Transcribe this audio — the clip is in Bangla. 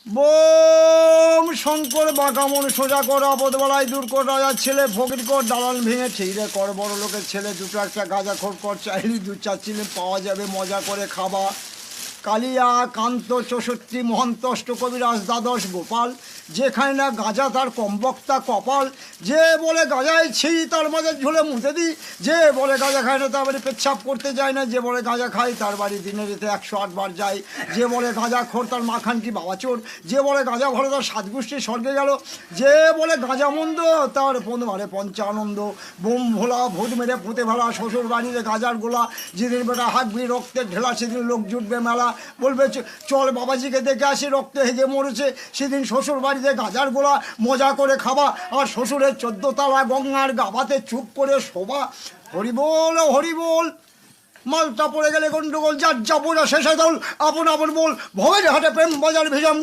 বোম শঙ্কর বাঁকামন সোজা কর আপদবেলায় দূর কর রাজার ছেলে ফকির কর দালান ভেঙে ঠিকরে কর বড় লোকের ছেলে দুটো একটা গাঁজাখোর কর চাইলি 2-4 চিলে পাওয়া যাবে মজা করে খাবা। কালিয়া কান্ত 64 মহন্ত অষ্টকবিরাজ দ্বাদশ গোপাল, যেখানে না গাঁজা তার কমবক্তা কপাল। যে বলে গাঁজায় ছি তার মাঝে ঝুলে মুতে দিই, যে বলে গাঁজা খায় না তার বাড়ি পেচ্ছাপ করতে যায় না, যে বলে গাঁজা খায় তার বাড়ি দিনে রেতে 108 বার যায়, যে বলে গাঁজা খোর তার মাখান কি বাবা চোর, যে বলে গাঁজা ভরে তার 7 গোষ্ঠী স্বর্গে গেল, যে বলে গাঁজা মন্দ তার মারে পঞ্চানন্দ। বোম ভোলা ভূত মেরে পুঁতে ভেলা শ্বশুর বাড়িতে গাঁজার গোলা, যেদিন বেটা হাঁকবি রক্তের ঢেলা সেদিন লোক জুটবে মেলা। বলবে চল বাবাজিকে দেখে আসি রক্তে হেগে মরেছে, সেদিন শ্বশুর বাড়িতে গাজার গোলা মজা করে খাবা, আর শ্বশুরের 14 তলা গঙ্গার গাবাতে চুপ করে শোভা। হরিবোল হরিবোল। মালটা পড়ে গেলে গন্ডগোল, যার যা বোঝা শেষে দল আপন আপন বল, ভবের হাটে প্রেম বাজার ভেজাম